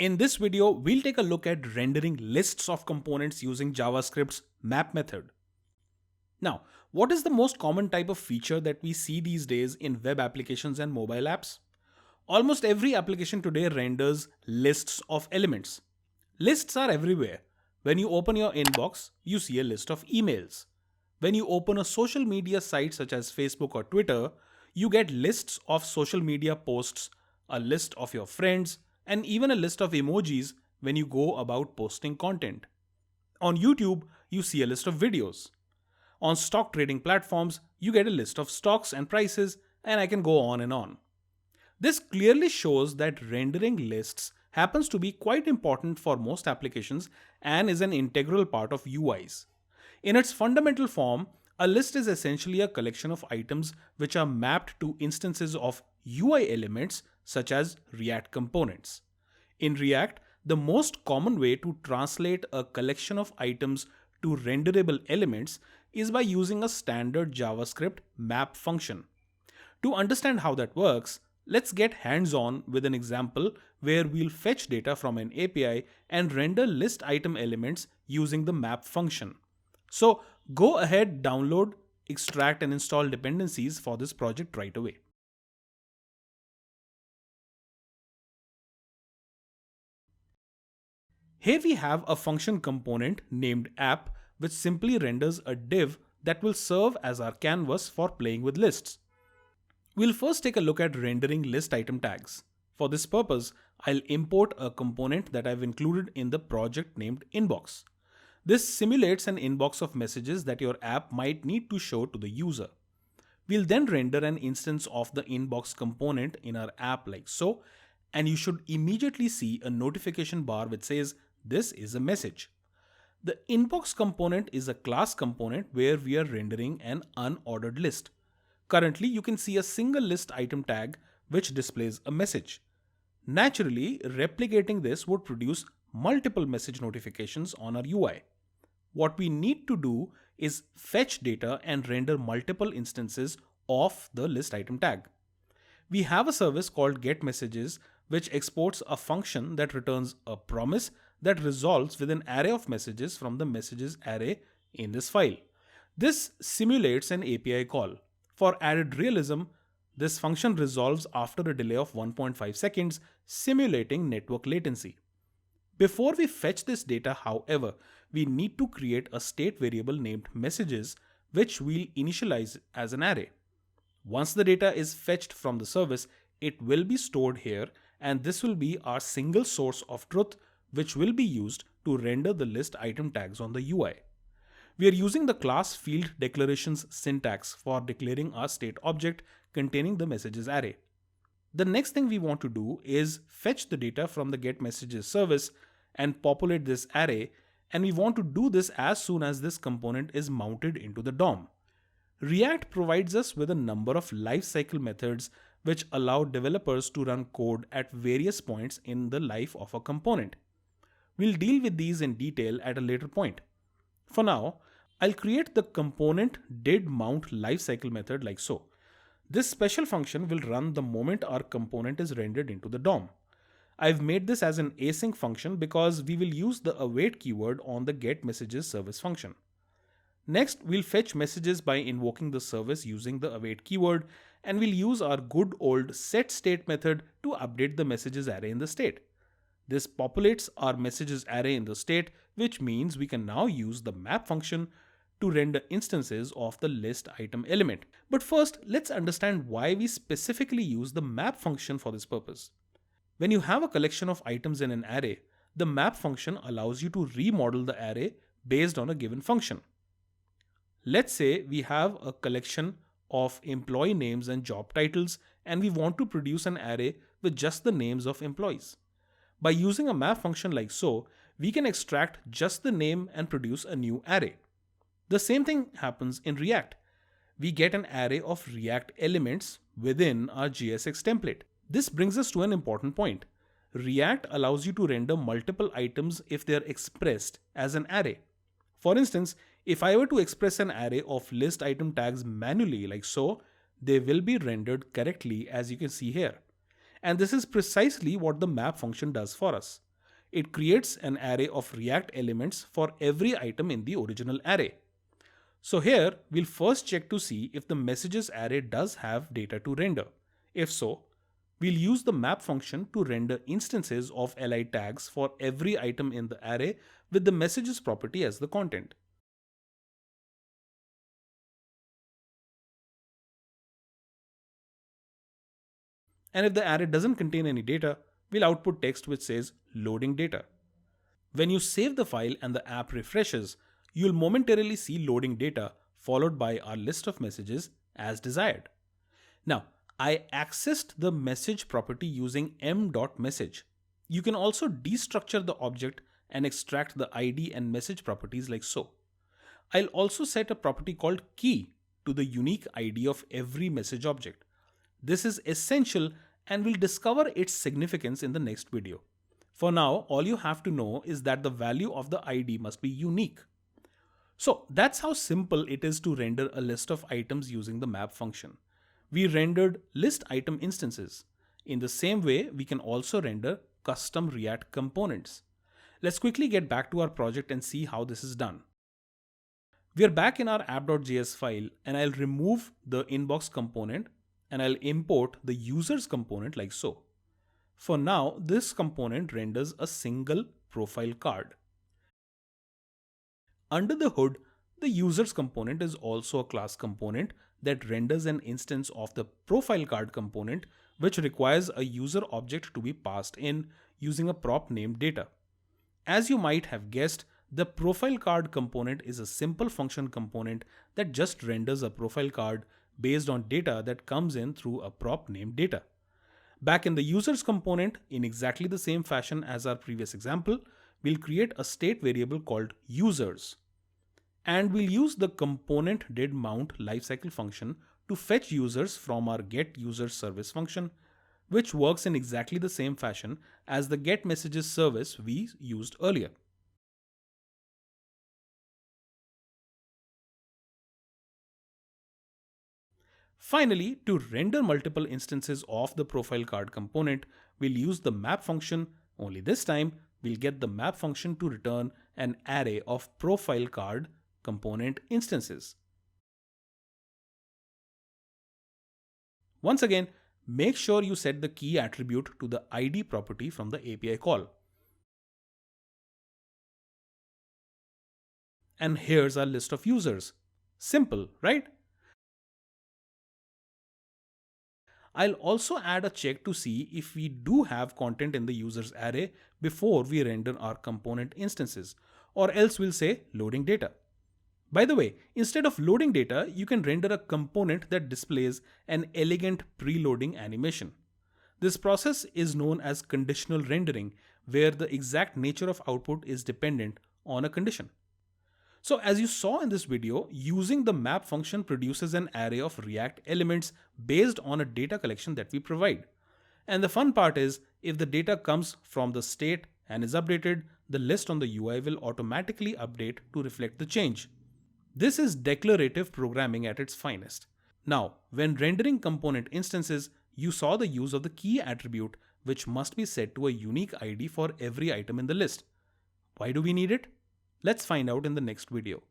In this video, we'll take a look at rendering lists of components using JavaScript's map method. Now, what is the most common type of feature that we see these days in web applications and mobile apps? Almost every application today renders lists of elements. Lists are everywhere. When you open your inbox, you see a list of emails. When you open a social media site such as Facebook or Twitter, you get lists of social media posts, a list of your friends, and even a list of emojis when you go about posting content. On YouTube, you see a list of videos. On stock trading platforms, you get a list of stocks and prices, and I can go on and on. This clearly shows that rendering lists happens to be quite important for most applications and is an integral part of UIs. In its fundamental form, a list is essentially a collection of items which are mapped to instances of UI elements such as React components. In React, the most common way to translate a collection of items to renderable elements is by using a standard JavaScript map function. To understand how that works, let's get hands-on with an example where we'll fetch data from an API and render list item elements using the map function. So go ahead, download, extract and install dependencies for this project right away. Here we have a function component named app which simply renders a div that will serve as our canvas for playing with lists. We'll first take a look at rendering list item tags. For this purpose, I'll import a component that I've included in the project named inbox. This simulates an inbox of messages that your app might need to show to the user. We'll then render an instance of the inbox component in our app like so, and you should immediately see a notification bar which says this is a message. The inbox component is a class component where we are rendering an unordered list. Currently, you can see a single list item tag which displays a message. Naturally, replicating this would produce multiple message notifications on our UI. What we need to do is fetch data and render multiple instances of the list item tag. We have a service called getMessages which exports a function that returns a promise that resolves with an array of messages from the messages array in this file. This simulates an API call. For added realism, this function resolves after a delay of 1.5 seconds, simulating network latency. Before we fetch this data, however, we need to create a state variable named messages, which we'll initialize as an array. Once the data is fetched from the service, it will be stored here, and this will be our single source of truth, which will be used to render the list item tags on the UI. We are using the class field declarations syntax for declaring our state object containing the messages array. The next thing we want to do is fetch the data from the getMessages service and populate this array, and we want to do this as soon as this component is mounted into the DOM. React provides us with a number of lifecycle methods which allow developers to run code at various points in the life of a component. We'll deal with these in detail at a later point. For now, I'll create the component didMount lifecycle method like so. This special function will run the moment our component is rendered into the DOM. I've made this as an async function because we will use the await keyword on the getMessages service function. Next, we'll fetch messages by invoking the service using the await keyword, and we'll use our good old setState method to update the messages array in the state. This populates our messages array in the state, which means we can now use the map function to render instances of the list item element. But first, let's understand why we specifically use the map function for this purpose. When you have a collection of items in an array, the map function allows you to remodel the array based on a given function. Let's say we have a collection of employee names and job titles, and we want to produce an array with just the names of employees. By using a map function like so, we can extract just the name and produce a new array. The same thing happens in React. We get an array of React elements within our JSX template. This brings us to an important point. React allows you to render multiple items if they are expressed as an array. For instance, if I were to express an array of list item tags manually like so, they will be rendered correctly as you can see here. And this is precisely what the map function does for us. It creates an array of React elements for every item in the original array. So here, we'll first check to see if the messages array does have data to render. If so, we'll use the map function to render instances of li tags for every item in the array with the messages property as the content. And if the array doesn't contain any data, we'll output text which says loading data. When you save the file and the app refreshes, you'll momentarily see loading data followed by our list of messages as desired. Now, I accessed the message property using m.message. You can also destructure the object and extract the ID and message properties like so. I'll also set a property called key to the unique ID of every message object. This is essential and we'll discover its significance in the next video. For now, all you have to know is that the value of the ID must be unique. So that's how simple it is to render a list of items using the map function. We rendered list item instances. In the same way, we can also render custom React components. Let's quickly get back to our project and see how this is done. We are back in our app.js file and I'll remove the inbox component and I'll import the users component like so. For now, this component renders a single profile card. Under the hood, the users component is also a class component that renders an instance of the profile card component, which requires a user object to be passed in using a prop named data. As you might have guessed, the profile card component is a simple function component that just renders a profile card based on data that comes in through a prop named data. Back in the users component, in exactly the same fashion as our previous example, we'll create a state variable called users. And we'll use the component did mount lifecycle function to fetch users from our get users service function, which works in exactly the same fashion as the get messages service we used earlier. Finally, to render multiple instances of the profile card component, we'll use the map function, only this time we'll get the map function to return an array of profile card component instances. Once again, make sure you set the key attribute to the ID property from the API call. And here's our list of users. Simple, right? I'll also add a check to see if we do have content in the users array before we render our component instances, or else we'll say loading data. By the way, instead of loading data, you can render a component that displays an elegant preloading animation. This process is known as conditional rendering, where the exact nature of output is dependent on a condition. So as you saw in this video, using the map function produces an array of React elements based on a data collection that we provide. And the fun part is, if the data comes from the state and is updated, the list on the UI will automatically update to reflect the change. This is declarative programming at its finest. Now, when rendering component instances, you saw the use of the key attribute, which must be set to a unique ID for every item in the list. Why do we need it? Let's find out in the next video.